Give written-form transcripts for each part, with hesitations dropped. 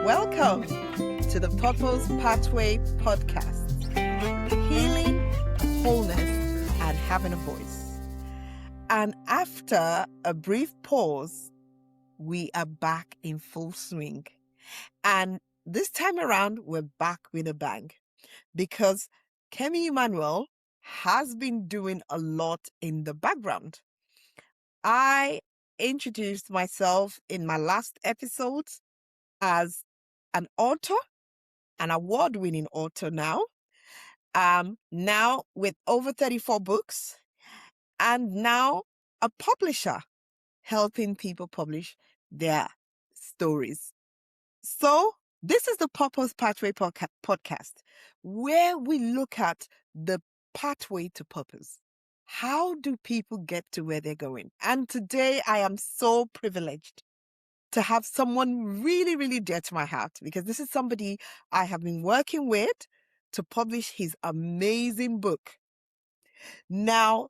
Welcome to the Purpose Pathway podcast, healing, wholeness, and having a voice. And after a brief pause, we are back in full swing. And this time around, we're back with a bang because Kemi Emmanuel has been doing a lot in the background. I introduced myself in my last episode as an author, an award-winning author now with over 34 books, and now a publisher helping people publish their stories. So this is the Purpose Pathway podcast, where we look at the pathway to purpose. How do people get to where they're going? And today I am so privileged to have someone really, really dear to my heart, because this is somebody I have been working with to publish his amazing book. Now,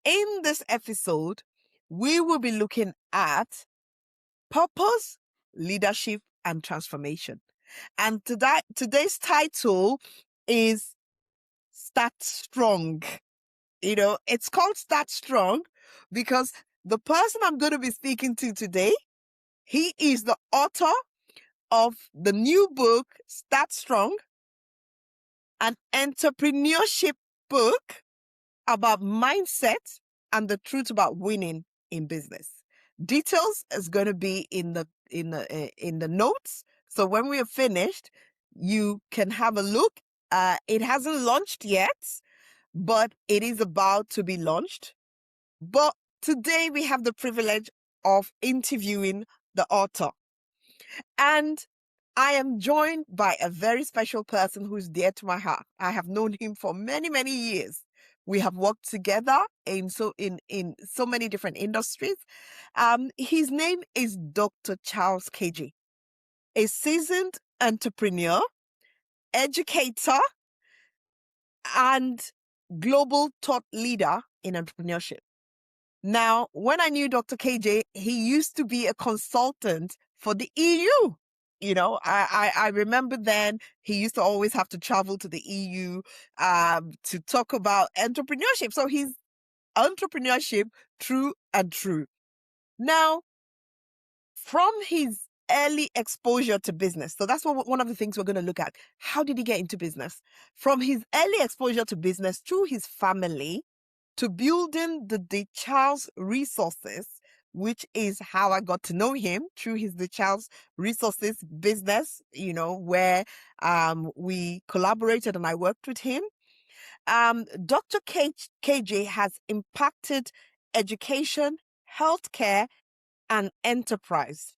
in this episode, we will be looking at purpose, leadership, and transformation. And today's title is Start Strong. It's called Start Strong because the person I'm going to be speaking to today, he is the author of the new book, Start Strong, an entrepreneurship book about mindset and the truth about winning in business. Details is going to be in the notes. So when we are finished, you can have a look. It hasn't launched yet, but it is about to be launched. But today we have the privilege of interviewing the author. And I am joined by a very special person who's dear to my heart. I have known him for many, many years. We have worked together in so many different industries. His name is Dr. Charles Kejeh, a seasoned entrepreneur, educator, and global thought leader in entrepreneurship. Now, when I knew Dr. Kejeh, he used to be a consultant for the EU. I remember then he used to always have to travel to the EU to talk about entrepreneurship. So he's entrepreneurship true and true. Now, from his early exposure to business, so that's one of the things we're going to look at. How did he get into business? From his early exposure to business through his family to building the De-Charles Resources, which is how I got to know him, through his De-Charles Resources business, where we collaborated and I worked with him. Dr. Kejeh has impacted education, healthcare, and enterprise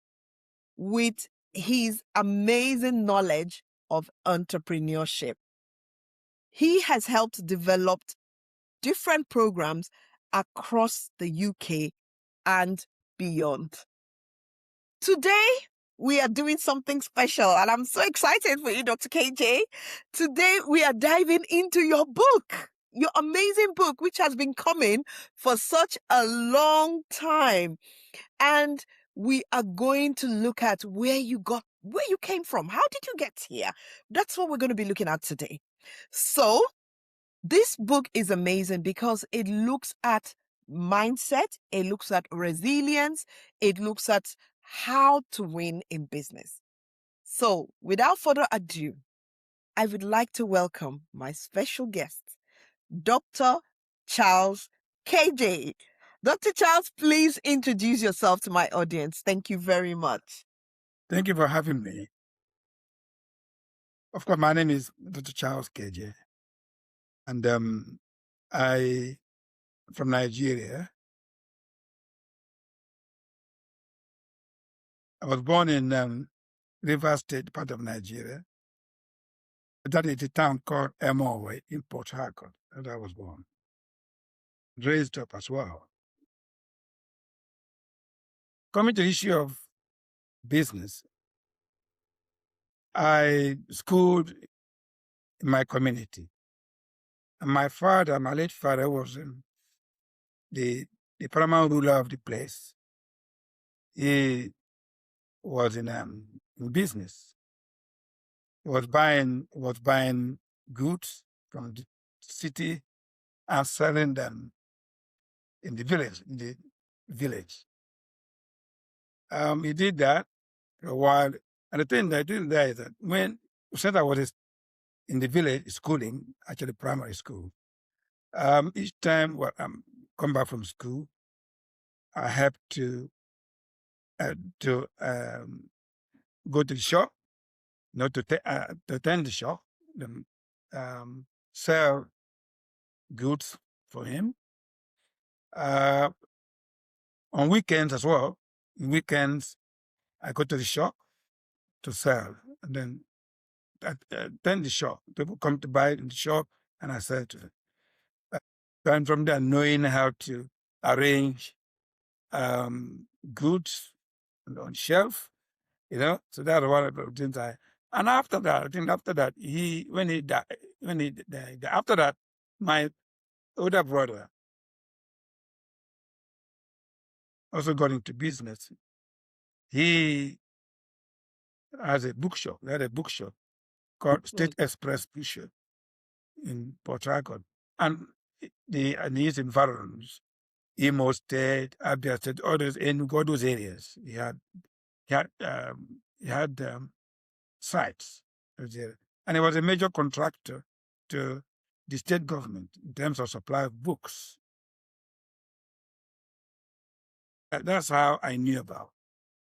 with his amazing knowledge of entrepreneurship. He has helped develop different programs across the UK and beyond. Today, we are doing something special, and I'm so excited for you, Dr. Kejeh. Today, we are diving into your book, your amazing book, which has been coming for such a long time. And we are going to look at where you came from. How did you get here? That's what we're going to be looking at today. So, this book is amazing because it looks at mindset, it looks at resilience, it looks at how to win in business. So, without further ado, I would like to welcome my special guest, Dr. Charles Kejeh. Dr. Charles, please introduce yourself to my audience. Thank you very much. Thank you for having me. Of course, my name is Dr. Charles Kejeh, and I from Nigeria. I was born in Rivers State, part of Nigeria. That is a town called Emowe in Port Harcourt, that I was born. Raised up as well. Coming to the issue of business, I schooled in my community. And my late father, was the paramount ruler of the place. He was in business. was buying goods from the city and selling them in the village. He did that for a while. And the thing that I did there is that since I was in the village schooling, actually primary school, each time when I'm come back from school, I have to go to the shop, to attend the shop, then, sell goods for him. On weekends as well. Weekends, I go to the shop to sell, and then attend the shop. People come to buy in the shop, and I sell to them. And from there, knowing how to arrange goods on shelf, so that's one of the things And after that, I think after that, after that, my older brother also got into business. He has a bookshop. He had a bookshop called State Express Bookshop in Port Harcourt. And in his environs, Imo State, Abia State, all those areas, he had sites. And he was a major contractor to the state government in terms of supply of books. That's how I knew about.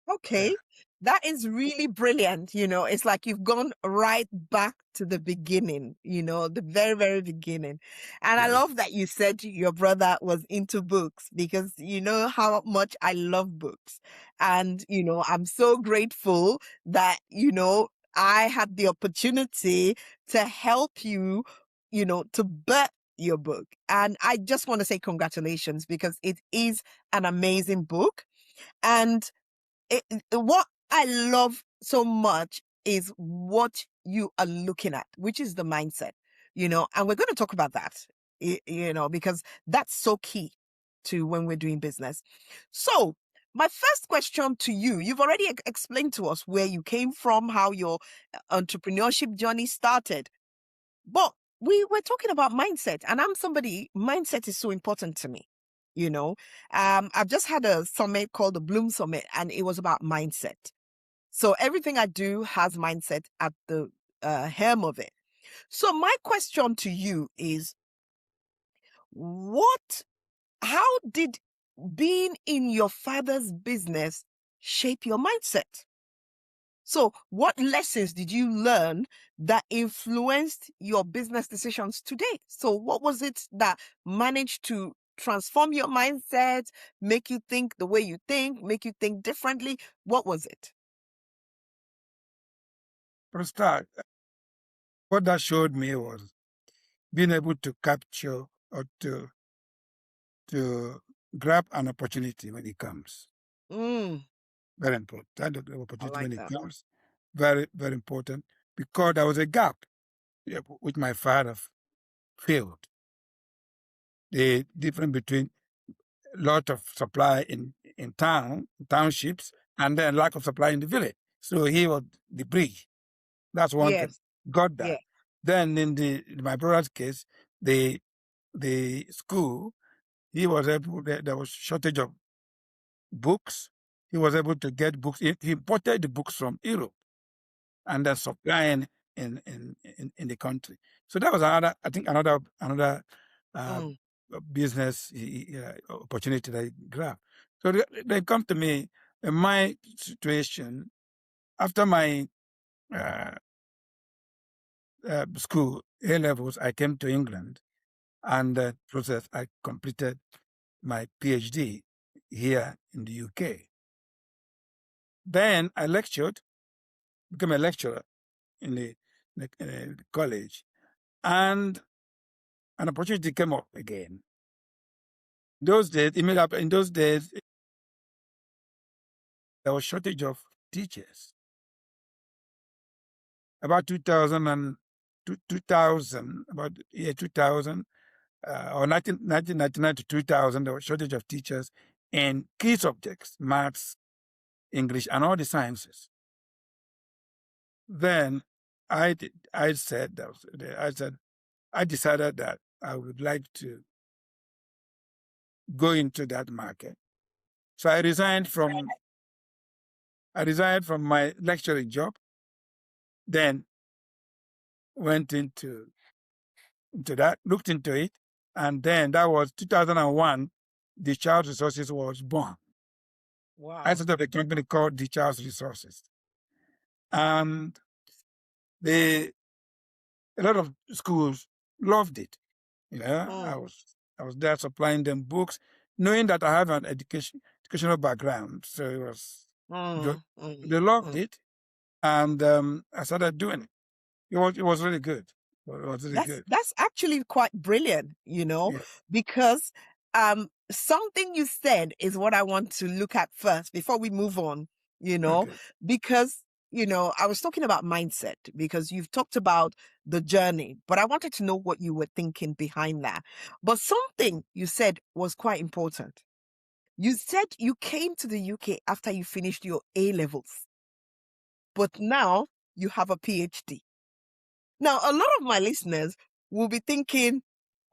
Okay. That is really brilliant. It's like you've gone right back to the beginning, the very, very beginning. And I love that you said your brother was into books, because you know how much I love books. And, I'm so grateful that, I had the opportunity to help you, to birth your book. And I just want to say congratulations, because it is an amazing book. And what I love so much is what you are looking at, which is the mindset, and we're going to talk about that, because that's so key to when we're doing business. So my first question to you, you've already explained to us where you came from, how your entrepreneurship journey started, but we were talking about mindset, and mindset is so important to me. I've just had a summit called the Bloom Summit, and it was about mindset. So everything I do has mindset at the helm of it. So my question to you is, how did being in your father's business shape your mindset? So what lessons did you learn that influenced your business decisions today? So what was it that managed to transform your mindset, make you think the way you think, make you think differently? What was it? For a start, what that showed me was being able to capture or to grab an opportunity when it comes. Very important. That the I opportunity like when it that. comes, very, very important, because there was a gap which my father filled. The difference between lot of supply in townships, and then lack of supply in the village. So he was the bridge. That's one thing. Yes. Got that. Yeah. Then in my brother's case, the school, he was able. There was shortage of books. He was able to get books. He imported the books from Europe and then supplying in the country. So that was another uh, Mm. business opportunity that I grabbed. So they come to me in my situation after my uh, school A levels. I came to England, and the process I completed my PhD here in the UK. Then I became a lecturer in the college, and an opportunity came up again. In those days, there was shortage of teachers. About 2000, about year 2000, or 1999 to 2000, there was shortage of teachers in key subjects, maths, English, and all the sciences. Then I said I decided that I would like to go into that market. So I resigned from my lecturing job, then went into that, looked into it, and then that was 2001. De-Charles Resources was born. I Wow. set up a company called De-Charles Resources, and a lot of schools loved it. I Mm, was there supplying them books, knowing that I have an educational background, so it was they, mm, mm, they loved mm. it, and I started doing it. It was really good. It was really good. That's actually quite brilliant, Yeah. because something you said is what I want to look at first before we move on, Okay. because I was talking about mindset because you've talked about the journey, but I wanted to know what you were thinking behind that. But something you said was quite important. You said you came to the UK after you finished your A levels, but now you have a PhD. Now, a lot of my listeners will be thinking,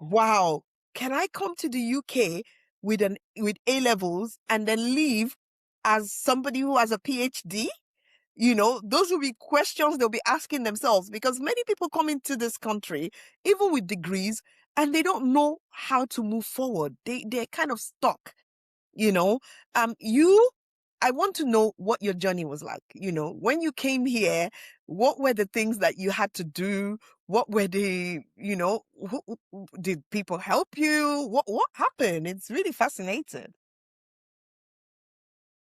wow, can I come to the UK with A levels and then leave as somebody who has a PhD? Those will be questions they'll be asking themselves because many people come into this country, even with degrees, and they don't know how to move forward. They're kind of stuck you know you I want to know what your journey was like. When you came here, what were the things that you had to do? What were the did people help you? What happened? It's really fascinating.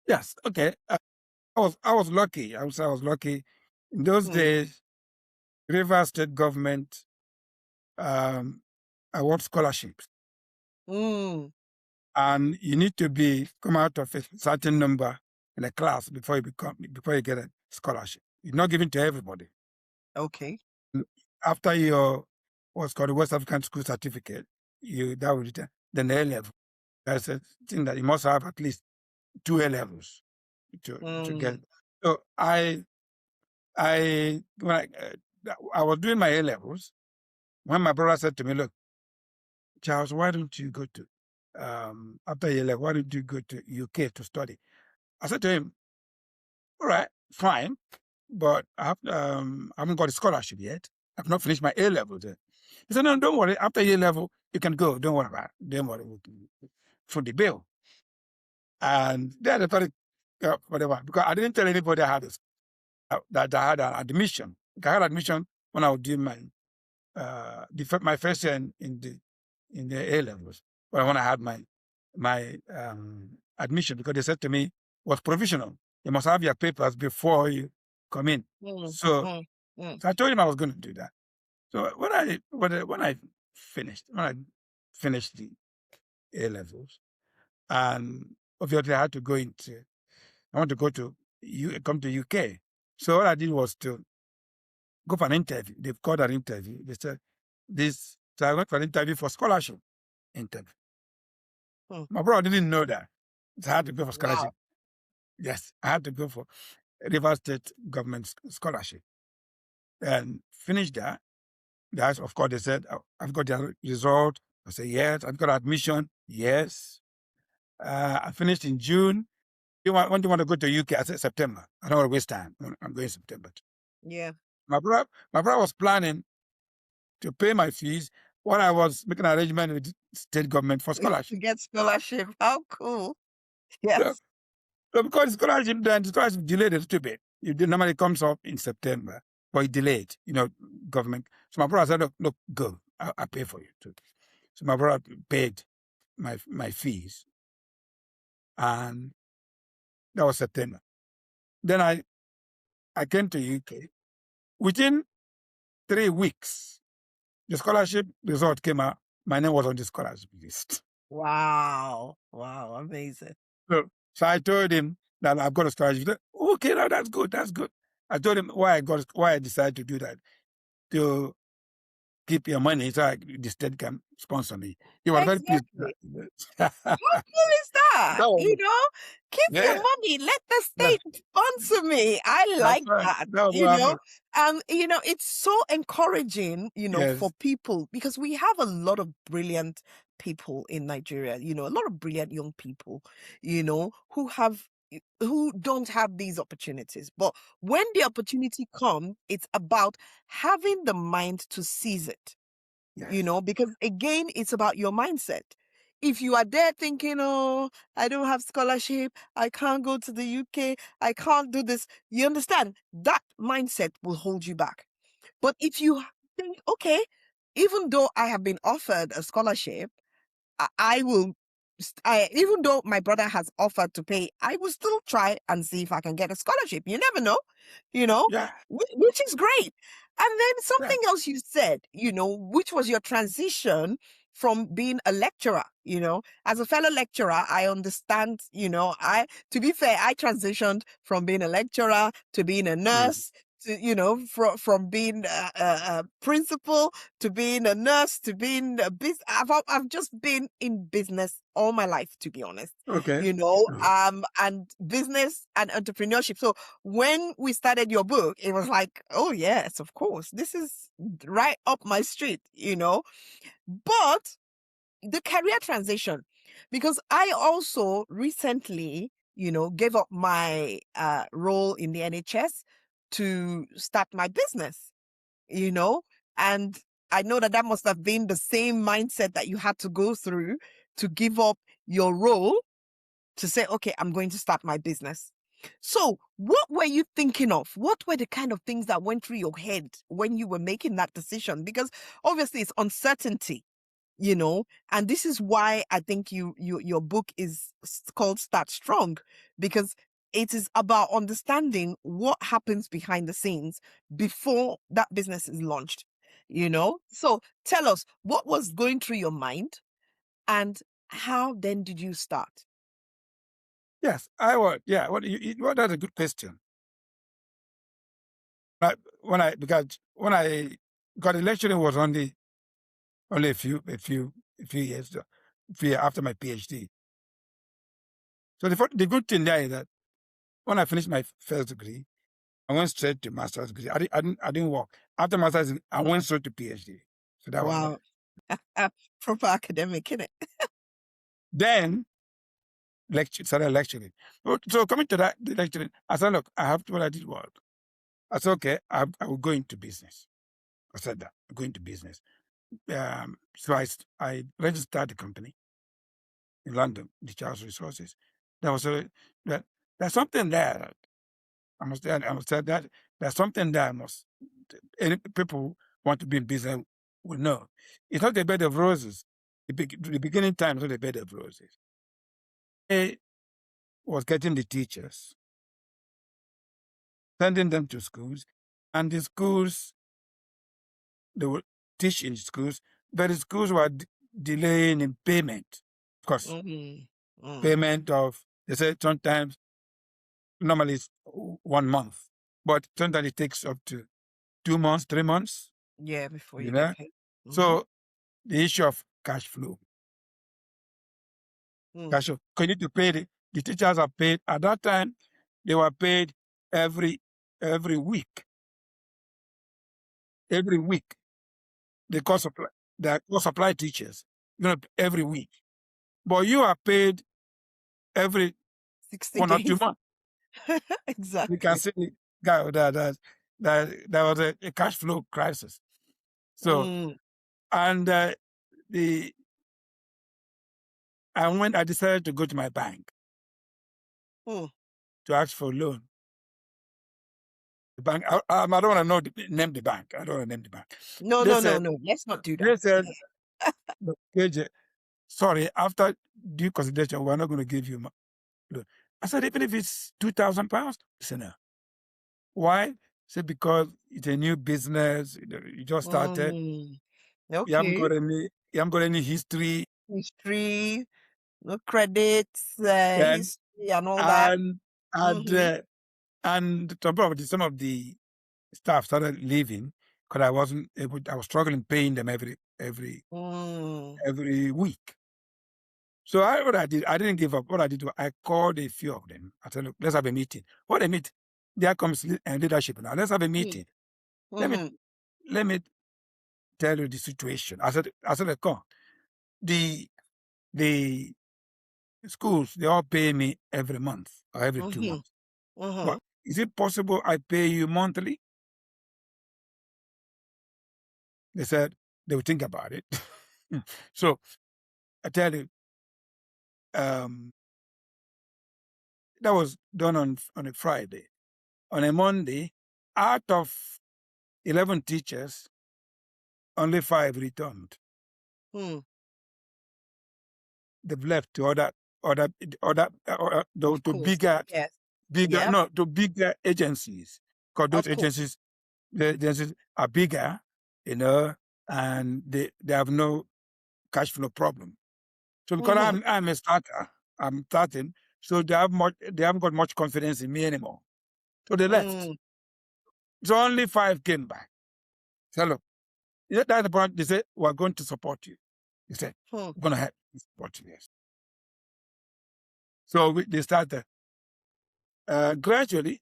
Yes. Okay. I was lucky. I would say I was lucky. In those Mm, days, Rivers State government um, award scholarships, mm, and you need to come out of a certain number in a class before you get a scholarship. It's not given to everybody. okay. After your what's called the West African School Certificate, that will return then the A level. That's a thing that you must have at least two A levels to get. Mm, So I was doing my A levels when my brother said to me, "Look, Charles, why don't you go to after A level? Why don't you go to UK to study?" I said to him, "All right, fine, but I haven't got a scholarship yet. I've not finished my A level there." He said, "No, don't worry. After A level, you can go. Don't worry about it. Don't worry for the bill." And then I started whatever because I didn't tell anybody I had that I had an admission. I had admission when I was doing my first year in the A levels. Well, when I had my admission, because they said to me was provisional. You must have your papers before you come in. mm, So, mm, mm, so I told him I was going to do that. So when I finished the A levels, and obviously I want to go to come to UK. So what I did was to go for an interview. They've called an interview. They said this. So I went for an interview for scholarship interview. mm. My brother didn't know that. So I had to go for Wow. scholarship. Yes, I had to go for River State government scholarship and finish that. That's of course they said, "Oh, I've got the result." I said, "Yes." I've got admission. Yes. I finished in June. When do you want to go to UK? I said September. I don't want to waste time. I'm going September. Yeah. My brother was planning to pay my fees while I was making an arrangement with the state government for To scholarship. get scholarship. How cool. So, Yes. so because the scholarship delayed a little bit. It normally comes up in September, but it delayed, government. So my brother said, look, go. I'll pay for you too. So my brother paid my fees, and that was September. Then I came to UK. Within 3 weeks, the scholarship result came out. My name was on the scholarship list. Wow. Wow. Amazing. So I told him that I've got a scholarship. He said, okay, now that's good. That's good. I told him why I decided to do that. To keep your money so the state can sponsor me. You were very pleased with Exactly. that. How cool is that? That was, Keep your yeah, money. Let the that, state sponsor me. I that's like right. that. That was what happened. It's so encouraging, for Yes, people because we have a lot of brilliant people in Nigeria, a lot of brilliant young people, who don't have these opportunities. But when the opportunity comes, it's about having the mind to seize it, yes, because again, it's about your mindset. If you are there thinking, oh, I don't have scholarship, I can't go to the UK, I can't do this, you understand? That mindset will hold you back. But if you think, okay, even though I have been offered a scholarship, I will, even though my brother has offered to pay, I will still try and see if I can get a scholarship. You never know, you know, yeah, which is great. And then yeah, something else you said, which was your transition from being a lecturer, as a fellow lecturer, I understand, to be fair, I transitioned from being a lecturer to being a mm, nurse to, from being a principal to being a nurse to being a business. I've just been in business all my life, to be honest. okay. And business and entrepreneurship. So when we started your book, it was like, oh yes, of course, this is right up my street. But the career transition, because I also recently, gave up my role in the NHS to start my business you know, and I know that must have been the same mindset that you had to go through to give up your role to say, okay, I'm going to start my business. So, what were you thinking of? What were the kind of things that went through your head when you were making that decision? Because obviously it's uncertainty, and this is why I think your book is called Start Strong, because it is about understanding what happens behind the scenes before that business is launched. So tell us what was going through your mind and how then did you start? Yes, I would. Yeah, that's a good question. But when I got lecturing was only a few years, after my PhD. So the good thing there is that when I finished my first degree, I went straight to master's degree. I didn't work after master's degree, I went straight to PhD. So that was what. Wow. Proper academic, innit? Then started lecturing. So coming to the lecturing, I said, look, what I did was, I said, okay, I will go into business. I said that, I'm going to business. So I registered the company in London, De-Charles Resources. There was that there's something there. I must say that there's something there. Any people who want to be in business will know. It's not a bed of roses. The beginning time is not a bed of roses. I was getting the teachers, sending them to schools, and the schools, they would teach in schools, but the schools were delaying in payment. Of course, Mm, mm. payment of, they say sometimes, normally it's 1 month, but sometimes it takes up to 2 months, 3 months, Yeah, before you you get know. paid. Mm-hmm. So the issue of cash flow, Mm. cash flow, you need to pay the teachers are paid at that time. They were paid every every week, every week. The cost supply, the cost supply teachers, every week. But you are paid every 60 days. 1 or 2 months. You can Exactly. see that was a cash flow crisis. So, Mm, and the and when I decided to go to my bank mm. to ask for a loan, the bank, I don't want to name the bank. I don't want to name the bank. No, They no, no, said, no. Let's not do that. they said, "Look, KJ, sorry, after due consideration, we're not going to give you loan." I said, even if it's £2,000, he said, no. Why? Said because it's a new business. You just started. Mm, You haven't okay. got any history, History, no credits, and history, and all that. and and Mm-hmm. uh, and some of the staff started leaving because I wasn't able. I was struggling paying them every week. So what I did, I didn't give up. What I did was I called a few of them. I said, look, let's have a meeting. What they meet? There comes leadership now. Let's have a meeting. Let me tell you the situation. I said, come. The schools, they all pay me every month or every 2 months. But is it possible I pay you monthly? They said they would think about it. So I tell you, that was done on a Friday. On a Monday, out of 11 teachers, only 5 returned. They've left to to bigger bigger agencies, because those agencies, the agencies are bigger, and they have no cash flow problem. So because I'm a starter, I'm starting, so they haven't got much confidence in me anymore. So they left. So only 5 came back. So look, that's the point. They said, we're going to support you. They said, we're going to help you support you. Yes. So they started gradually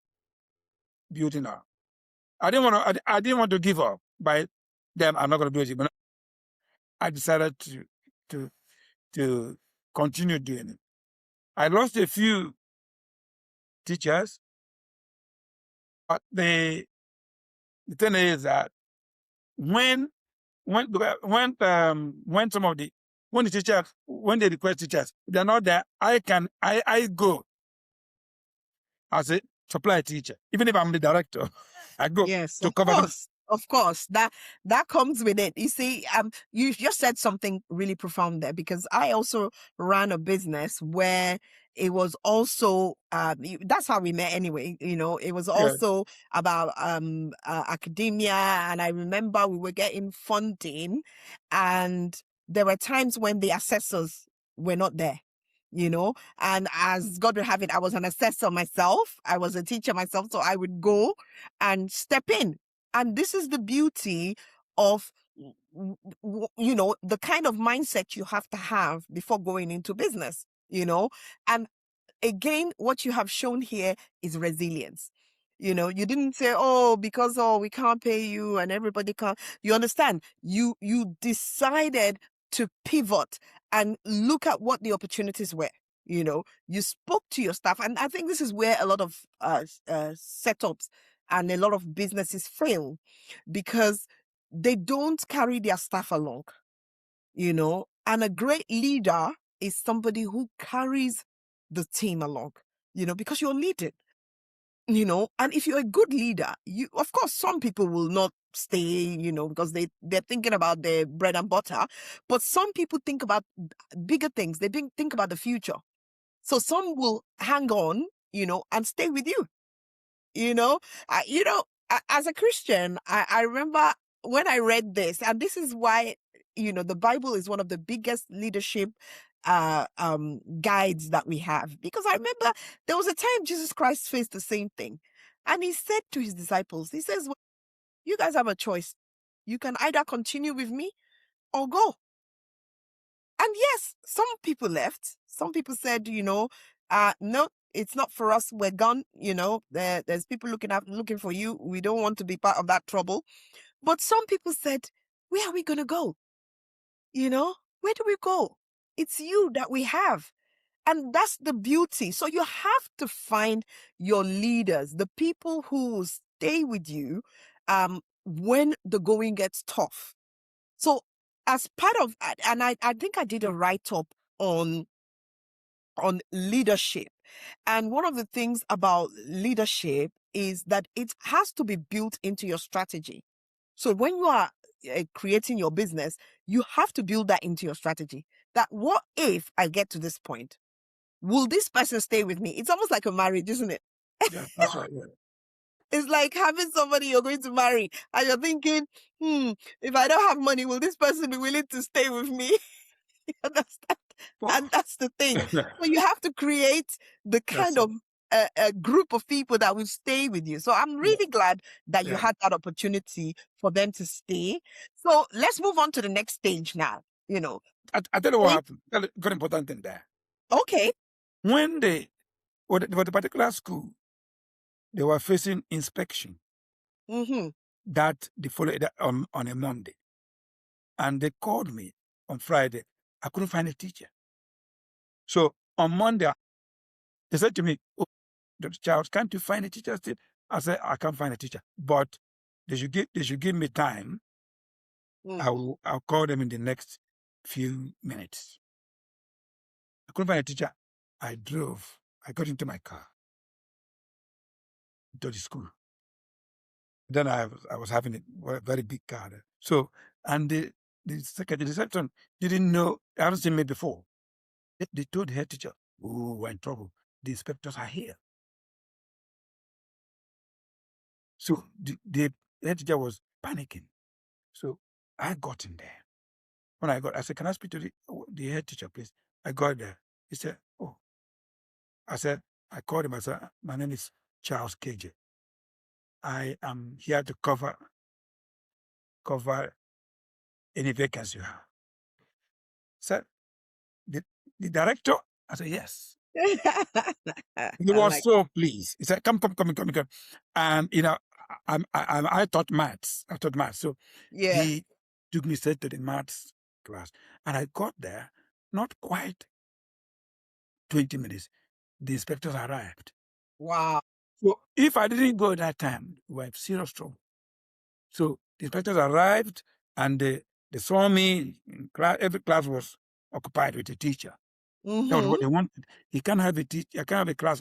building up. I didn't want to give up by them. I'm not going to do it. But I decided to continue doing it. I lost a few teachers, but the thing is that when they request teachers, they're not there, I go as a supply teacher, even if I'm the director. I go to cover them. Of course, that comes with it. You see, you just said something really profound there, because I also ran a business where it was also that's how we met anyway. It was also about academia, and I remember we were getting funding, and there were times when the assessors were not there. And as God would have it, I was an assessor myself. I was a teacher myself, so I would go and step in. And this is the beauty of, the kind of mindset you have to have before going into business, and again, what you have shown here is resilience. You didn't say, because we can't pay you and everybody can't. You understand? You decided to pivot and look at what the opportunities were. You spoke to your staff, and I think this is where a lot of setups and a lot of businesses fail, because they don't carry their staff along. And a great leader is somebody who carries the team along. Because you're leading. And if you're a good leader, of course, some people will not stay, because they're thinking about their bread and butter. But some people think about bigger things. They think about the future. So some will hang on, and stay with you. As a Christian, I remember when I read this, and this is why, the Bible is one of the biggest leadership guides that we have. Because I remember there was a time Jesus Christ faced the same thing. And he said to his disciples, he says, well, you guys have a choice. You can either continue with me or go. And yes, some people left. Some people said, no, it's not for us. We're gone. There's people looking for you. We don't want to be part of that trouble. But some people said, where are we going to go? Where do we go? It's you that we have. And that's the beauty. So you have to find your leaders, the people who stay with you when the going gets tough. So as part of, and I think I did a write-up on leadership. And one of the things about leadership is that it has to be built into your strategy. So when you are creating your business, you have to build that into your strategy. That what if I get to this point? Will this person stay with me? It's almost like a marriage, isn't it? Yeah, that's right. Yeah. It's like having somebody you're going to marry, and you're thinking, if I don't have money, will this person be willing to stay with me? You understand? And that's the thing. So you have to create the kind of a group of people that will stay with you. So I'm really glad that you had that opportunity for them to stay. So let's move on to the next stage now. I tell you what happened. Very important thing there. Okay. When for the particular school, they were facing inspection that they followed on a Monday. And they called me on Friday. I couldn't find a teacher. So on Monday, they said to me, "Oh, Dr. Charles, can't you find a teacher still?" I said, "I can't find a teacher, but they should give me time. I'll call them in the next few minutes." I couldn't find a teacher. I got into my car to the school. Then I was having a very big car there. So, and the reception didn't know, I haven't seen me before. They told the head teacher, "Oh, we're in trouble. The inspectors are here." So the head teacher was panicking. So I got in there. When I said, "Can I speak to the head teacher, please?" I got there. He said, "Oh." I called him. I said, "My name is Charles Kejeh. I am here to cover any vacancy you have." Said, the director? I said, "Yes." He was so pleased. He said, come. And I taught maths. So he took me straight to the maths class. And I got there, not quite 20 minutes. The inspectors arrived. Wow. So if I didn't go that time, we were in serious trouble. So the inspectors arrived and they saw me in class. Every class was occupied with a teacher. That was what they wanted. You can't have a teacher. You can't have a class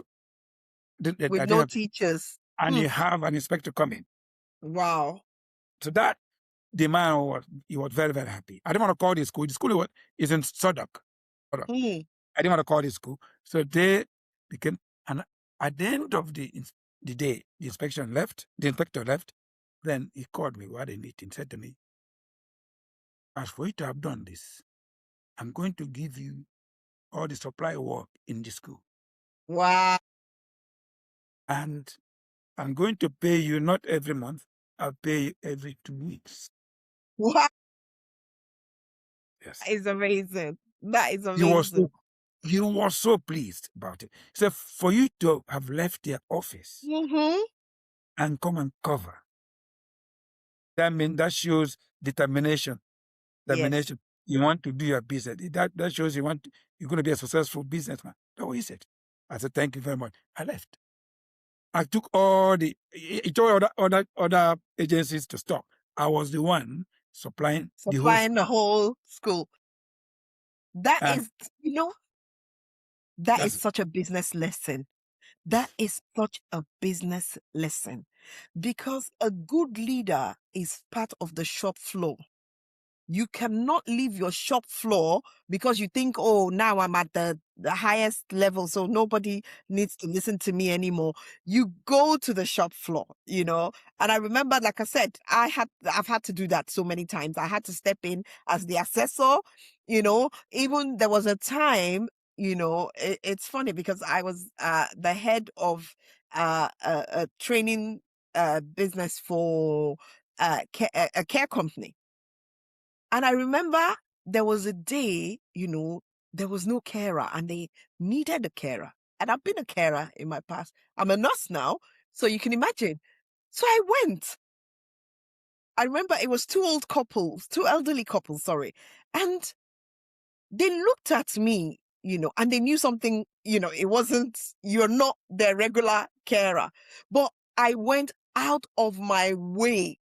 with no teachers, and you have an inspector coming. Wow. So that the man was very, very happy. I didn't want to call the school. The school is in Sodok. I didn't want to call the school. So they became, and at the end of the day, the inspector left. Then he called me. We had a meeting. Said to me, "As for you to have done this, I'm going to give you all the supply work in the school. Wow. And I'm going to pay you not every month. I'll pay you every 2 weeks." Wow. Yes. That is amazing. That is amazing. He was so pleased about it. He said, "For you to have left their office and come and cover, that shows determination. Yes. You want to do your business. That shows you're going to be a successful businessman." That's what he said. I said, "Thank you very much." I left. I took he told other agencies to stop. I was the one supplying the whole school. That is, that is such a business lesson. That is such a business lesson, because a good leader is part of the shop floor. You cannot leave your shop floor because you think, "Oh, now I'm at the highest level, so nobody needs to listen to me anymore." You go to the shop floor, And I remember, like I said, I've had to do that so many times. I had to step in as the assessor, Even there was a time, it's funny because I was the head of a training business for a care company. And I remember there was a day, there was no carer and they needed a carer. And I've been a carer in my past. I'm a nurse now, so you can imagine. So I went. I remember it was two elderly couples, sorry. And they looked at me, and they knew something, you're not their regular carer. But I went out of my way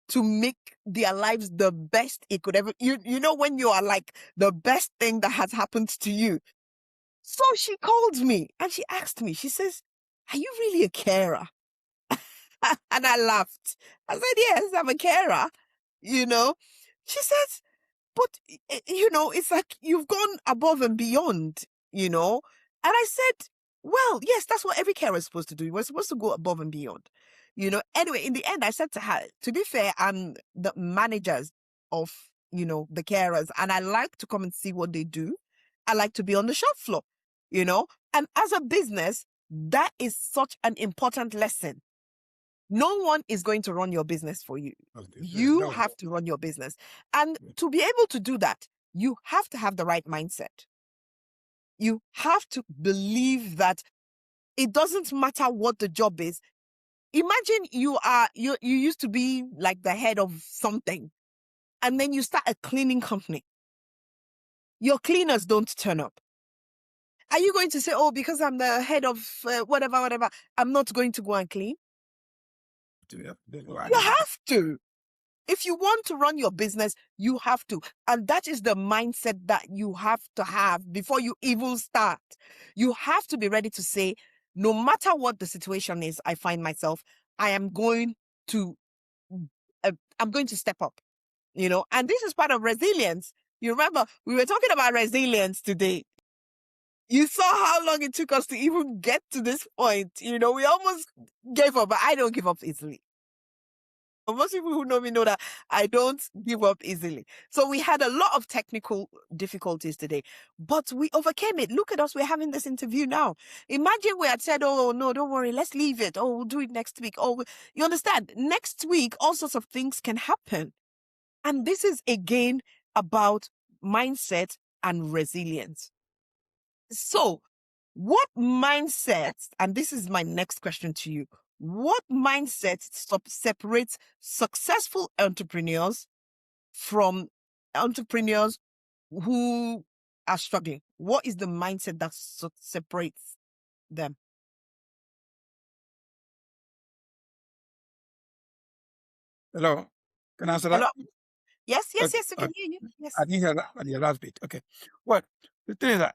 to make their lives the best it could ever. When you are like the best thing that has happened to you. So she called me and she asked me, she says, "Are you really a carer?" And I laughed. I said, "Yes, I'm a carer." She says, "But, it's like you've gone above and beyond, And I said, "Well, yes, that's what every carer is supposed to do. We're supposed to go above and beyond, Anyway, in the end, I said to her, to be fair, I'm the managers of, the carers, and I like to come and see what they do. I like to be on the shop floor, And as a business, That is such an important lesson. No one is going to run your business for you. You have to run your business. And to be able to do that, you have to have the right mindset. You have to believe that it doesn't matter what the job is. Imagine you used to be like the head of something, and then you start a cleaning company. Your cleaners don't turn up. Are you going to say, oh, because I'm the head of whatever, I'm not going to go and clean? You have to. If you want to run your business, you have to. And that is the mindset that you have to have before you even start. You have to be ready to say, no matter what the situation is I find myself, I'm going to step up, and this is part of resilience. You remember, we were talking about resilience today. You saw how long it took us to even get to this point. We almost gave up, but I don't give up easily. Most people who know me know that I don't give up easily. So we had a lot of technical difficulties today, but we overcame it. Look at us. We're having this interview now. Imagine we had said, oh, no, don't worry. Let's leave it. Oh, we'll do it next week. Oh, you understand? Next week, all sorts of things can happen. And this is again about mindset and resilience. So what mindset, and this is my next question to you, what mindset separates successful entrepreneurs from entrepreneurs who are struggling? What is the mindset that separates them? Hello, can I answer that? Hello? Yes, I Okay, can hear you. Yes. I didn't hear that at the last bit. Okay. Well, the thing is that,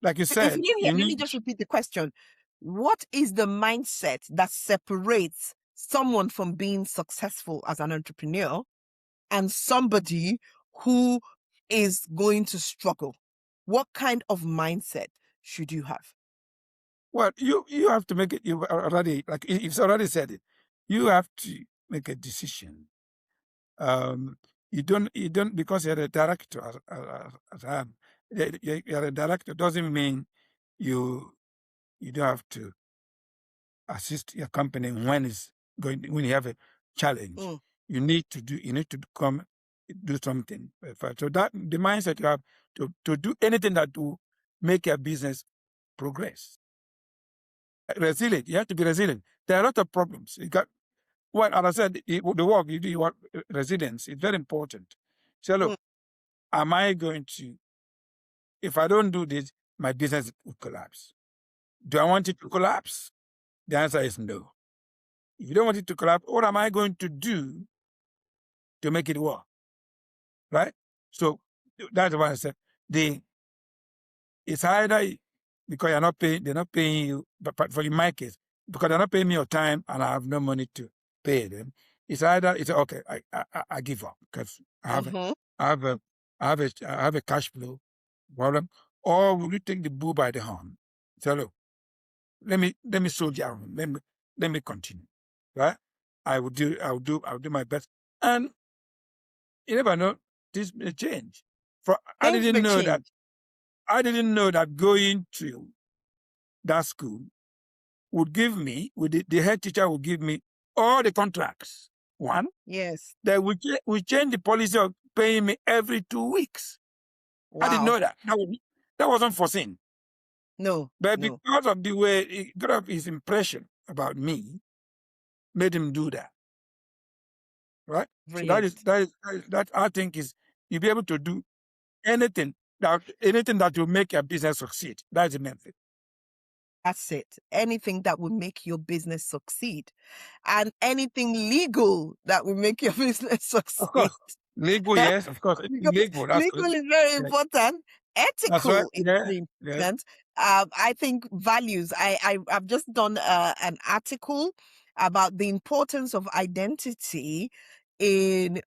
like you If said, you didn't hear, let me just repeat the question. What is the mindset that separates someone from being successful as an entrepreneur and somebody who is going to struggle? What kind of mindset should you have? Well, you have to make it. You already, like you've already said it. You have to make a decision. You don't because you're a director as I am. You're a director doesn't mean you don't have to assist your company when when you have a challenge. You need to come do something. So that the mindset you have to do anything that will make your business progress. Resilient. You have to be resilient. There are a lot of problems. You got as I said, the work you do, you want resilience. It's very important. So look, am I going to? If I don't do this, my business will collapse. Do I want it to collapse? The answer is no. If you don't want it to collapse, what am I going to do to make it work? Right? So that's why I said it's either because they're not paying you, but for in my case, because they're not paying me your time and I have no money to pay them. It's either okay, I give up because I have a cash flow problem, or will you take the bull by the horn? So look, let me soldier on. Let me continue. Right? I'll do my best. And you never know, this may change. I didn't know that going to that school would give me, the head teacher would give me all the contracts. One, yes, they would change the policy of paying me every 2 weeks. Wow. I didn't know that. That wasn't foreseen. No. But because of the way he got up his impression about me, made him do that. Right? Brilliant. So that I think is you'll be able to do anything that will make your business succeed. That's the main thing. That's it. Anything that will make your business succeed. And anything legal that will make your business succeed. Of course. Legal, yes, of course. Legal is very important. Ethical is very important. I think values. I've just done an article about the importance of identity in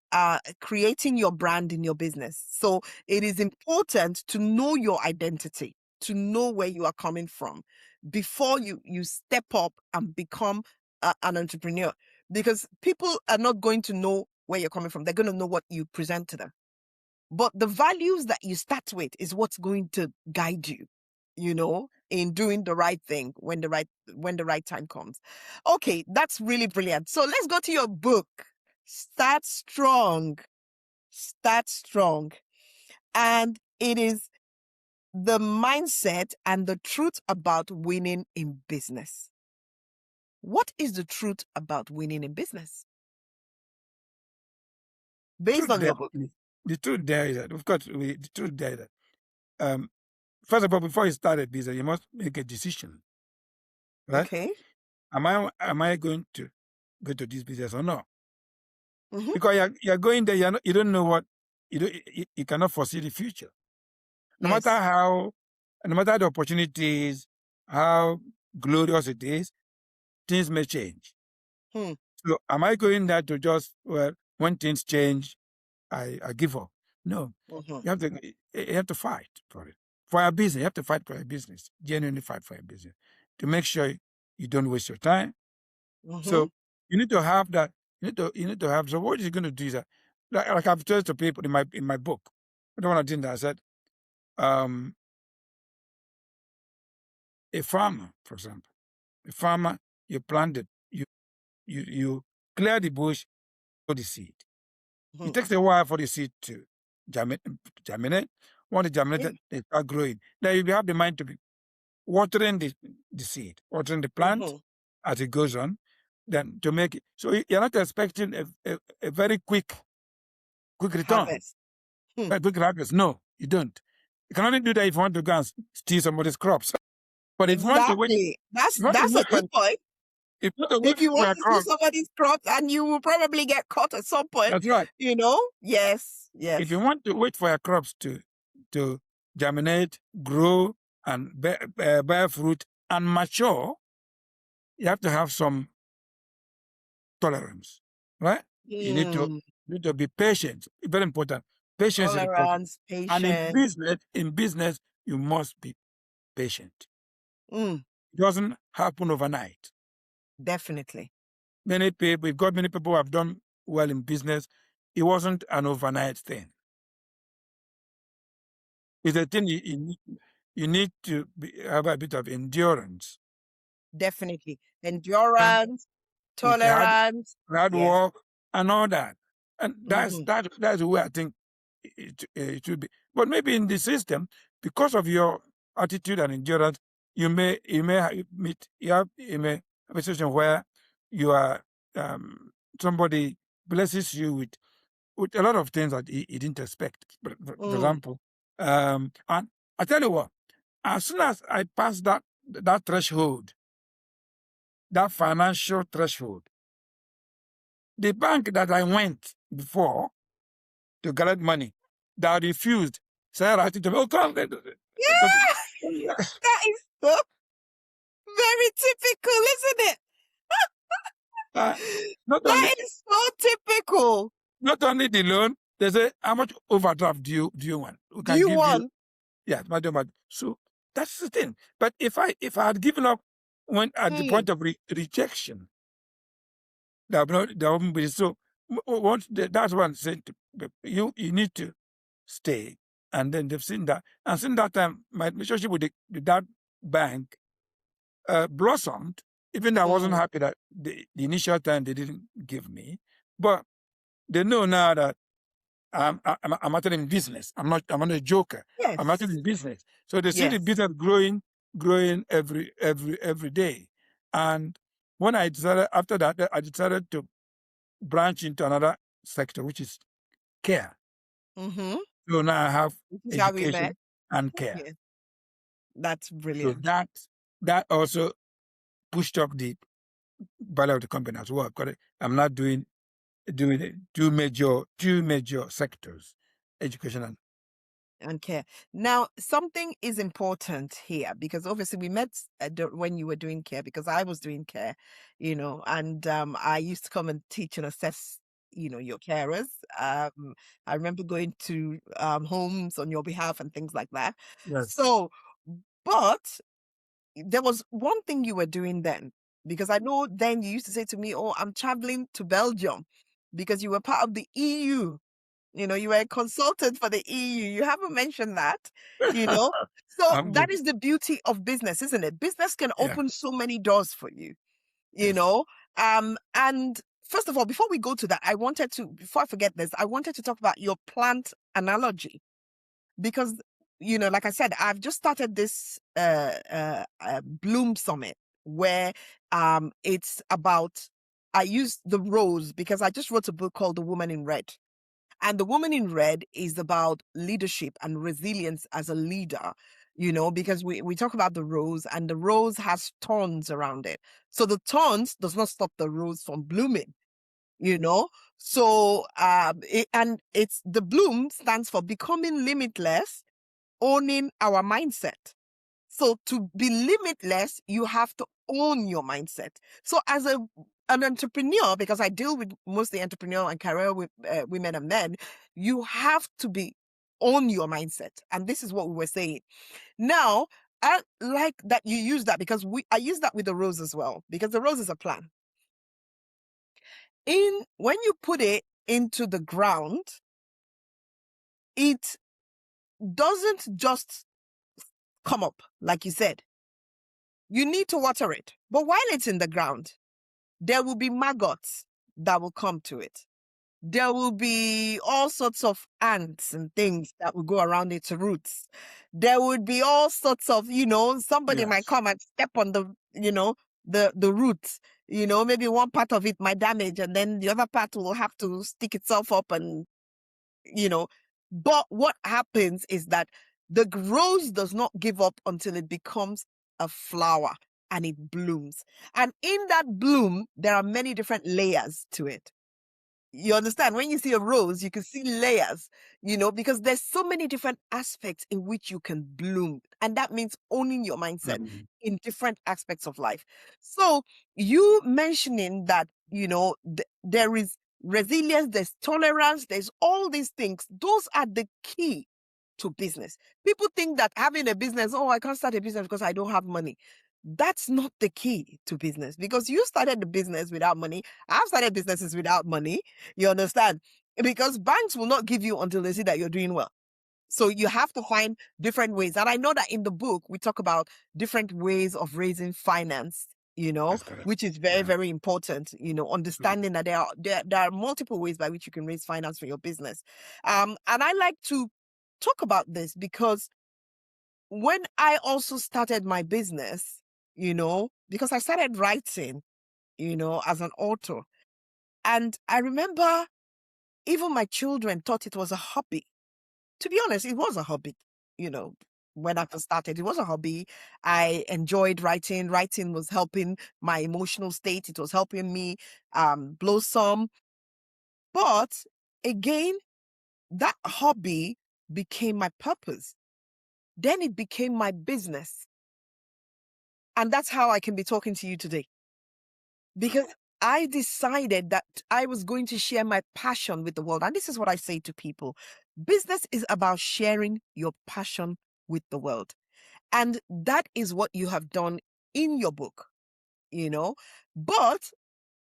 creating your brand in your business. So it is important to know your identity, to know where you are coming from before you step up and become an entrepreneur, because people are not going to know where you're coming from. They're going to know what you present to them. But the values that you start with is what's going to guide you, in doing the right thing when the right time comes. Okay, that's really brilliant. So let's go to your book, Start Strong. Start Strong. And it is the mindset and the truth about winning in business. What is the truth about winning in business? Based on your book. The truth there is that, of course, the truth there is that, first of all, before you start a business, you must make a decision, right? Okay. Am I going to go to this business or not? Mm-hmm. Because you're going there, you don't know what you cannot foresee the future. No Yes. no matter the opportunities, how glorious it is, things may change. So am I going there to just, well, when things change, I give up? No. You have to fight for it. For your business, you have to fight for your business. Genuinely fight for your business to make sure you don't waste your time. So you need to have that. You need to have. So what is going to do is that, like I've told to people in my book, I don't want to do that. I said, a farmer, for example, you plant it, you clear the bush for the seed. It takes a while for the seed to germinate. Once it germinates, they start growing. Then you have the mind to be watering the seed, watering the plant as it goes on, then to make it. So you're not expecting a very quick return. Harvest. A quick harvest. No, you don't. You can only do that if you want to go and steal somebody's crops. But if you want to wait, that's a good point. If you want to steal somebody's crops, and you will probably get caught at some point. That's right. Yes. If you want to wait for your crops to germinate, grow, and bear fruit and mature, you have to have some tolerance, right? You need to be patient. Very important. Patience is important. Patience. And in business, you must be patient. It doesn't happen overnight. Definitely. We've got many people who have done well in business. It wasn't an overnight thing. It's a thing you need to have a bit of endurance. Definitely. Endurance, tolerance, hard work, and all that. And that's the way I think it should be. But maybe in the system, because of your attitude and endurance, you may have a situation where you are somebody blesses you with a lot of things that he didn't expect. For example, and I tell you what, as soon as I passed that threshold, that financial threshold, the bank that I went before to collect money, that refused, said, "I think, oh, come." That is so very typical, isn't it? That is so typical. Not only the loan, they say, "How much overdraft do you want? We can give you." Yeah, madam. So that's the thing. But if I had given up when at the point of rejection, there won't be. So that's one said, you need to stay. And then they've seen that. And since that time, my relationship with that bank blossomed, even though I wasn't happy that the initial time they didn't give me. But they know now that I'm actually in business. I'm not a joker. Yes. I'm actually in business. So they see the business growing every day. And when I decided, after that, I decided to branch into another sector, which is care. So now I have education and care. Yeah. That's brilliant. So that also pushed up the value of the company as well. Because I'm not doing two major sectors, education and care. Now, something is important here, because obviously we met when you were doing care, because I was doing care, and I used to come and teach and assess, your carers. I remember going to homes on your behalf and things like that. Yes. So, but there was one thing you were doing then, because I know then you used to say to me, "Oh, I'm traveling to Belgium," because you were part of the EU. You were a consultant for the EU. You haven't mentioned that, you know. So that is the beauty of business, isn't it? Business can open so many doors for you, you know. And first of all, before we go to that, before I forget this, I wanted to talk about your plant analogy, because, like I said, I've just started this Bloom Summit where it's about, I use the rose because I just wrote a book called The Woman in Red. And The Woman in Red is about leadership and resilience as a leader, because we talk about the rose, and the rose has thorns around it. So the thorns does not stop the rose from blooming, So it's the bloom stands for becoming limitless, owning our mindset. So to be limitless, you have to own your mindset. So as an entrepreneur, because I deal with mostly entrepreneur and career with women and men, you have to own your mindset. And this is what we were saying. Now, I like that you use that, because I use that with the rose as well, because the rose is a plant. When you put it into the ground, it doesn't just come up, like you said. You need to water it. But while it's in the ground, there will be maggots that will come to it. There will be all sorts of ants and things that will go around its roots. There would be all sorts of, somebody might come and step on the roots. Maybe one part of it might damage, and then the other part will have to stick itself up and, But what happens is that the rose does not give up until it becomes a flower and it blooms. And in that bloom, there are many different layers to it. You understand? When you see a rose, you can see layers, because there's so many different aspects in which you can bloom. And that means owning your mindset in different aspects of life. So you mentioning that, there is resilience, there's tolerance, there's all these things. Those are the key to business. People think that having a business, I can't start a business because I don't have money. That's not the key to business, because you started the business without money. I've started businesses without money. You understand? Because banks will not give you until they see that you're doing well. So you have to find different ways. And I know that in the book, we talk about different ways of raising finance, which is very, very important, understanding that there are multiple ways by which you can raise finance for your business. And I like to talk about this because when I also started my business, because I started writing, as an author. And I remember even my children thought it was a hobby. To be honest, it was a hobby, when I first started. It was a hobby. I enjoyed writing. Writing was helping my emotional state. It was helping me blossom. But again, that hobby became my purpose. Then it became my business. And that's how I can be talking to you today. Because I decided that I was going to share my passion with the world. And this is what I say to people. Business is about sharing your passion with the world. And that is what you have done in your book, But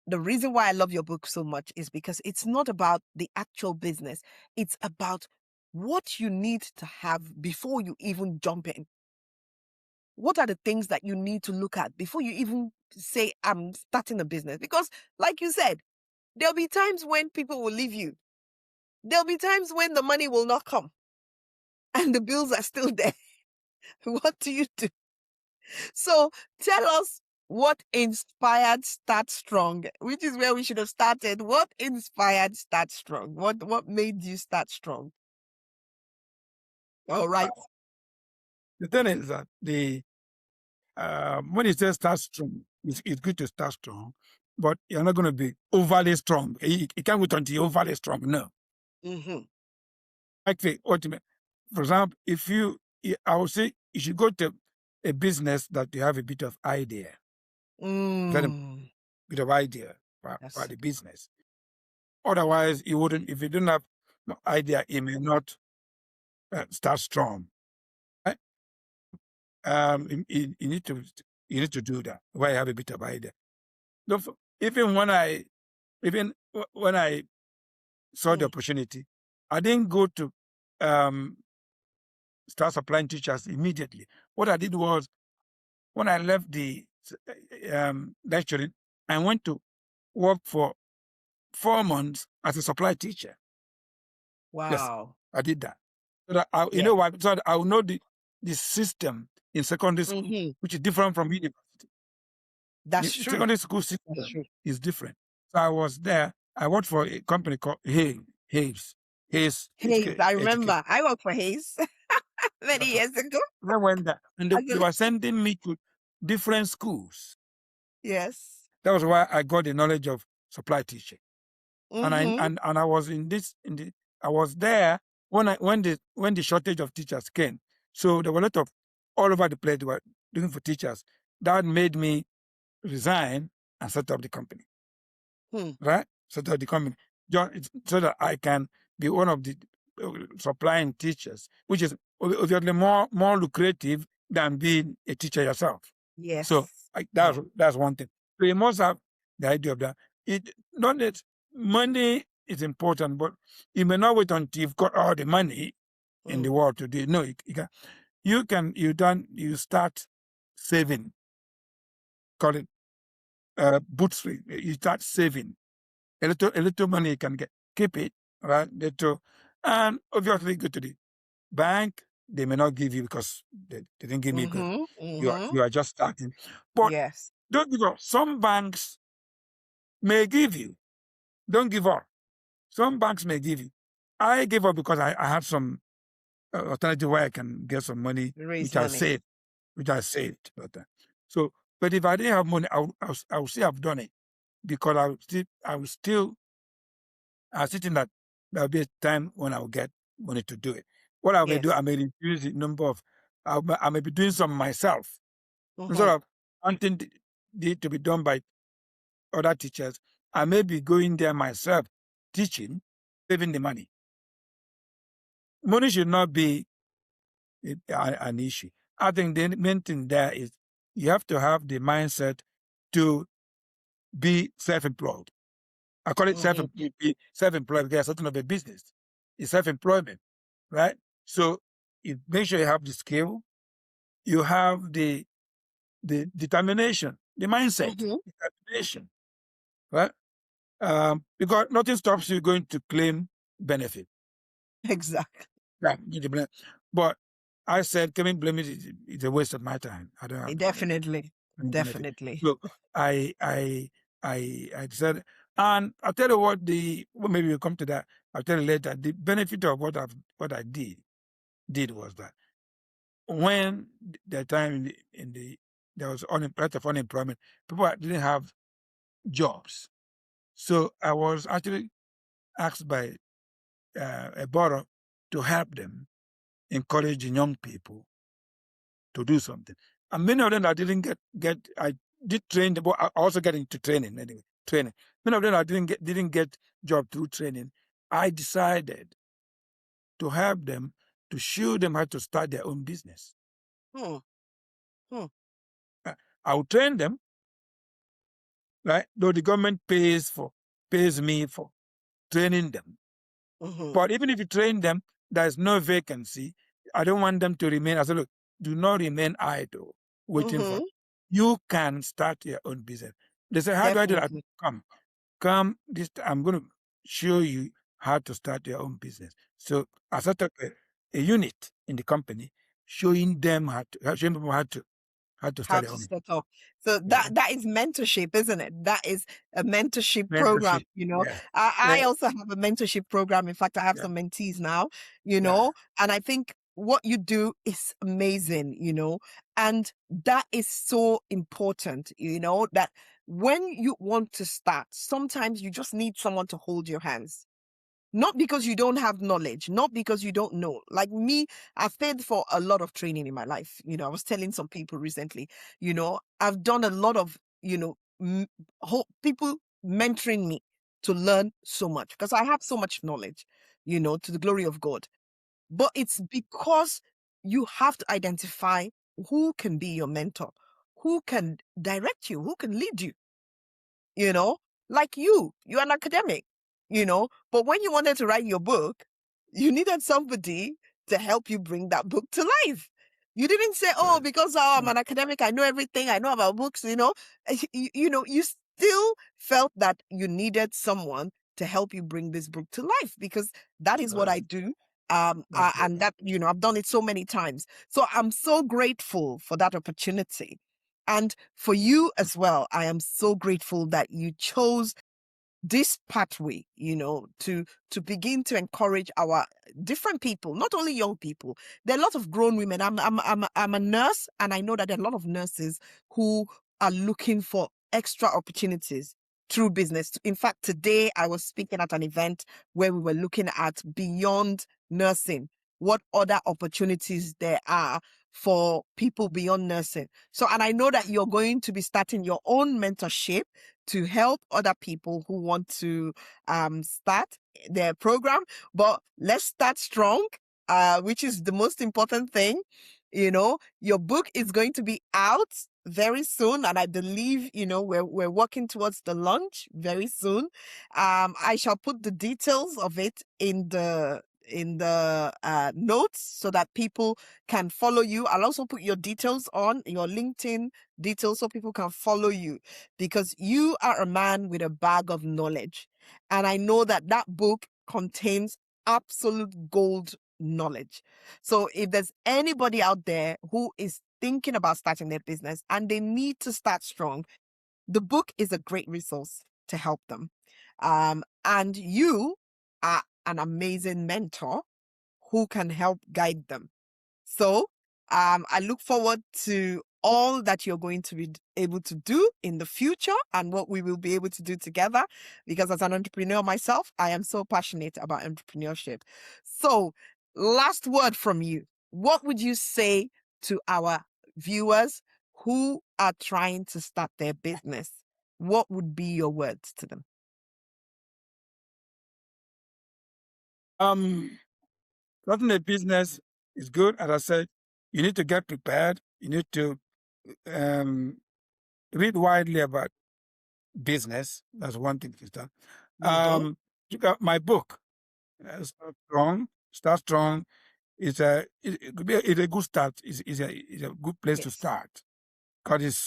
the reason why I love your book so much is because it's not about the actual business. It's about what you need to have before you even jump in. What are the things that you need to look at before you even say, I'm starting a business? Because like you said, there'll be times when people will leave you. There'll be times when the money will not come and the bills are still there. What do you do? So tell us what inspired Start Strong, which is where we should have started. What inspired Start Strong? What made you start strong? All right. The thing is that when you say start strong, it's good to start strong, but you're not going to be overly strong. You can't wait until you're overly strong. No. Actually, ultimate. For example, I would say you should go to a business that you have a bit of idea. Very bit of idea about the business. Otherwise, you wouldn't. If you don't have no idea, you may not start strong. Right? You need to do that. Why you have a bit of idea. Even when I saw the opportunity, I didn't go to start supplying teachers immediately. What I did was, when I left the lecturing, I went to work for 4 months as a supply teacher. Yes, Wow. I did that. So that you Yeah. know why? So that I will know the system in secondary school, Mm-hmm. which is different from university. That's true. Secondary school system is different. So I was there. I worked for a company called Hayes Hayes, I remember. I worked for Hayes many years ago. I went there, and they Actually, were sending me to different schools. yes. That was why I got the knowledge of supply teaching. And Mm-hmm. I was I was there when the shortage of teachers came. So there were a lot of all over the place they were looking for teachers. That made me resign and set up the company. Right? Set up the company so that I can be one of the supplying teachers, which is obviously more lucrative than being a teacher yourself. Yes. So that's one thing. So you must have the idea of that. It not that money is important, but you may not wait until you've got all the money in the world to do it. No, you start saving. Call it bootstrap. You start saving a little money you can get. Keep it, right? And obviously go to the bank. They may not give you because they didn't give me because you are just starting. But yes. don't give up. Some banks may give you. Don't give up. Some banks may give you. I gave up because I had some alternative where I can get some money, Raise which I money. saved. But if I didn't have money, I would still have done it because I was sitting that there will be a time when I will get money to do it. What I may do, I may reduce the number of, I may be doing some myself. Instead of wanting to be done by other teachers, I may be going there myself, teaching, saving the money. Money should not be an issue. I think the main thing there is you have to have the mindset to be self-employed. I call it self-employed because something of a business. It's self-employment, right? So you make sure you have the skill, you have the determination, the mindset, determination, right? Because nothing stops you going to claim benefit. Exactly. Yeah, but I said claiming benefit is a waste of my time. I don't have Definitely. benefit. Definitely. So I decided, and I'll tell you well, maybe we'll come to that. I'll tell you later. The benefit of what I did was that when the time there was lot of unemployment, people didn't have jobs. So I was actually asked by a borough to help them encourage the young people to do something. And many of them I didn't I did train them, but I also get into training anyway. Training. Many of them I didn't get job through training. I decided to help them to show them how to start their own business. I will train them, right? Though the government pays me for training them. But even if you train them, there's no vacancy. I don't want them to remain. I said, look, do not remain idle, waiting for. You can start your own business. They say, how do I do that? Come. I'm going to show you how to start your own business. So I set up a unit in the company, showing people how to start their own. Set up. So that is mentorship, isn't it? That is a mentorship program. Yeah. I also have a mentorship program. In fact, I have some mentees now. And I think what you do is amazing. And that is so important. That when you want to start, sometimes you just need someone to hold your hands. Not because you don't have knowledge, not because you don't know. Like me, I've paid for a lot of training in my life. I was telling some people recently, I've done a lot of, people mentoring me to learn so much because I have so much knowledge, to the glory of God. But it's because you have to identify who can be your mentor, who can direct you, who can lead you, like you're an academic, but when you wanted to write your book, You needed somebody to help you bring that book to life. You didn't say, oh, because I'm an academic, I know everything, I know about books, you still felt that you needed someone to help you bring this book to life, because that is what I do. And that, I've done it so many times. So I'm so grateful for that opportunity. And for you as well, I am so grateful that you chose this pathway, to begin to encourage our different people, not only young people. There are a lot of grown women. I'm a nurse, and I know that there are a lot of nurses who are looking for extra opportunities through business. In fact, today I was speaking at an event where we were looking at beyond nursing, what other opportunities there are for people beyond nursing. So, and I know that you're going to be starting your own mentorship to help other people who want to start their program. But let's start strong, which is the most important thing. Your book is going to be out very soon, and I believe we're working towards the launch very soon. I shall put the details of it in the notes so that people can follow you. I'll also put your details on your LinkedIn details so people can follow you, because you are a man with a bag of knowledge, and I know that book contains absolute gold knowledge. So if there's anybody out there who is thinking about starting their business and they need to start strong, the book is a great resource to help them. And you are an amazing mentor who can help guide them. So I look forward to all that you're going to be able to do in the future and what we will be able to do together, because as an entrepreneur myself, I am so passionate about entrepreneurship. So last word from you. What would you say to our viewers who are trying to start their business? What would be your words to them? Starting a business is good. As I said, you need to get prepared. You need to read widely about business. That's one thing to start. You got my book, Start Strong. It's a good start. It's a good place to start, because it's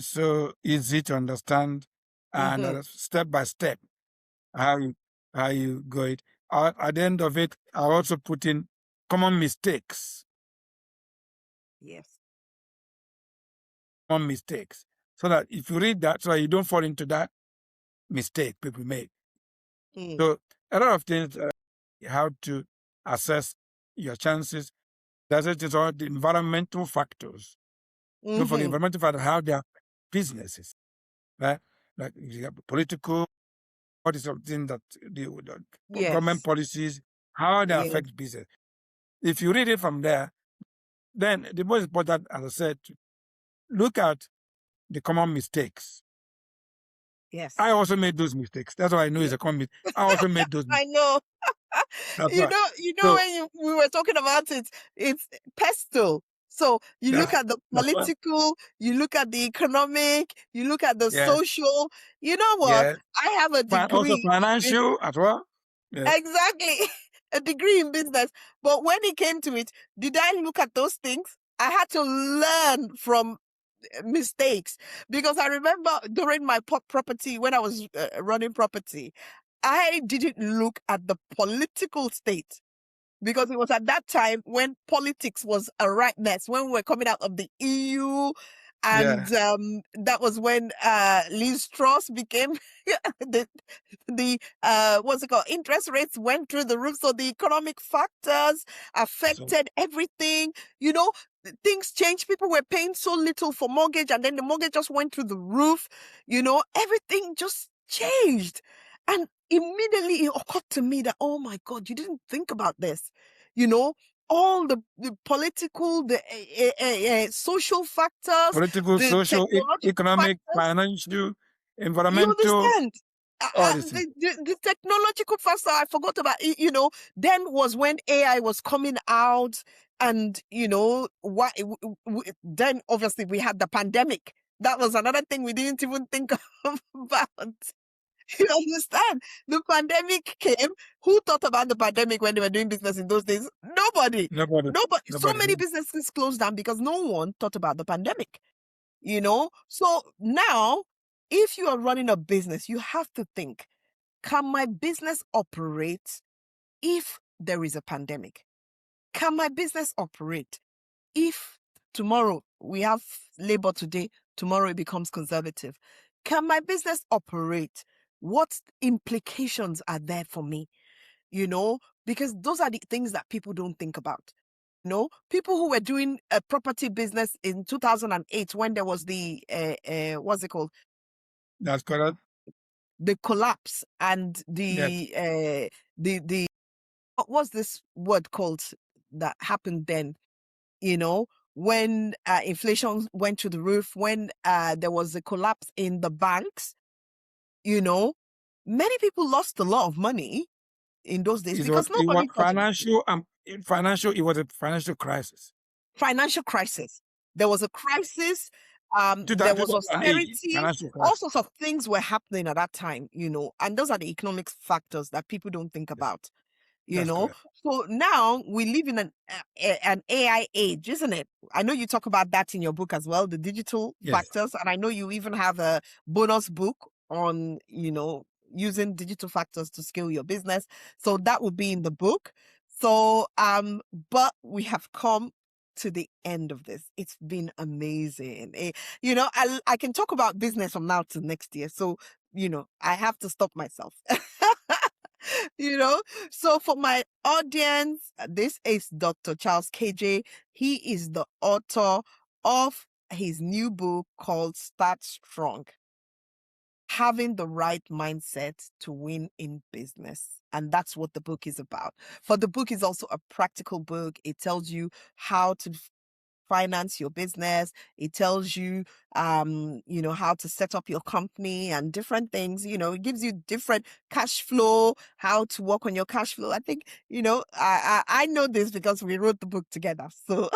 so easy to understand, and step by step how you go it. At the end of it, I also put in common mistakes. Yes. Common mistakes, so that if you read that, so you don't fall into that mistake people make. So a lot of things, how to assess your chances. That's it. Is all the environmental factors. So for the environmental factors, how they are businesses, right? Like you have political, what is something that the government policies, how they affect business. If you read it from there, then the most important, as I said, look at the common mistakes. Yes. I also made those mistakes. That's why I know it's a common mistake. I also made those mistakes. I know. So, when we were talking about it, it's pestle. So you look at the political, you look at the economic, you look at the social. You know what? I have a degree. Also financial as well. Exactly. A degree in business. But when it came to it, did I look at those things? I had to learn from mistakes, because I remember during my property, when I was running property, I didn't look at the political state, because it was at that time when politics was a right mess, when we were coming out of the EU. And that was when Liz Truss became the what's it called? Interest rates went through the roof. So the economic factors affected everything. Things changed. People were paying so little for mortgage, and then the mortgage just went through the roof. Everything just changed. And immediately it occurred to me that, oh my God, you didn't think about this. All the political, the social factors, political, the social, economic, financial, environmental. You understand? The technological factor I forgot about. Then was when AI was coming out, and then obviously we had the pandemic. That was another thing we didn't even think about. You understand? The pandemic came. Who thought about the pandemic when they were doing business in those days? Nobody. Nobody. Nobody. So Nobody. many businesses closed down because no one thought about the pandemic. So now, if you are running a business, you have to think, can my business operate if there is a pandemic? Can my business operate if tomorrow we have labor today, tomorrow it becomes conservative? Can my business operate? What implications are there for me? Because those are the things that people don't think about. People who were doing a property business in 2008 when there was the what's it called? That's correct. The collapse and Yes. the what's this word called that happened then? When inflation went to the roof, when there was a collapse in the banks, many people lost a lot of money in those days because It was nobody thought about financial. It was a financial crisis. financial crisis. There was a crisis. There was 2008 austerity. financial All crisis. sorts of things were happening at that time, and those are the economic factors that people don't think about. That's correct. So now we live in an AI age, isn't it? I know you talk about that in your book as well, the digital Yes. factors, and I know you even have a bonus book on using digital factors to scale your business. So that will be in the book. So but we have come to the end of this. It's been amazing. I can talk about business from now to next year, so I have to stop myself. So for my audience, this is Dr. Charles Kejeh. He is the author of his new book called Start Strong: Having the Right Mindset to Win in Business. And that's what the book is about. For the book is also a practical book. It tells you how to finance your business. It tells you, how to set up your company and different things. It gives you different cash flow, how to work on your cash flow. I think, I know this because we wrote the book together. So,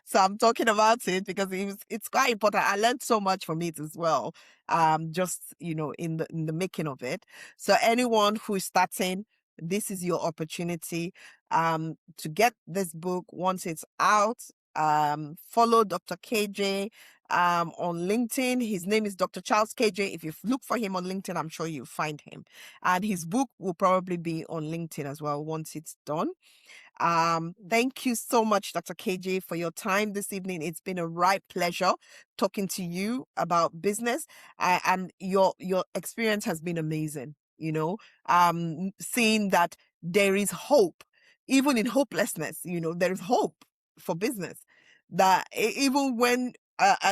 so I'm talking about it because it's quite important. I learned so much from it as well. Just, in the making of it. So anyone who is starting, this is your opportunity, to get this book once it's out. Follow Dr. Kejeh on LinkedIn. His name is Dr. Charles Kejeh. If you look for him on LinkedIn, I'm sure you'll find him. And his book will probably be on LinkedIn as well once it's done. Thank you so much, Dr. Kejeh, for your time this evening. It's been a right pleasure talking to you about business, and your experience has been amazing. Seeing that there is hope, even in hopelessness. There is hope for business. That even when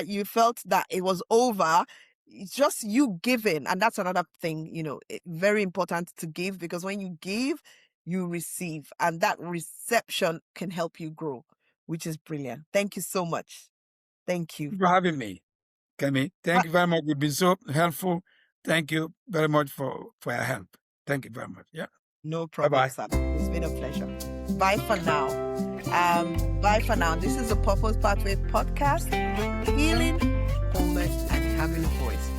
you felt that it was over, it's just you giving, and that's another thing. Very important to give, because when you give, you receive, and that reception can help you grow, which is brilliant. Thank you so much. Thank you. Thank you for having me, Kemi. Thank you very much. You've been so helpful. Thank you very much for your help. Thank you very much. Yeah. No problem, Bye-bye. sir. It's been a pleasure. Bye for now. Bye for now. This is the Purpose Pathway Podcast, healing, wholeness, and having a voice.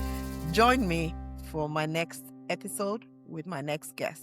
Join me for my next episode with my next guest.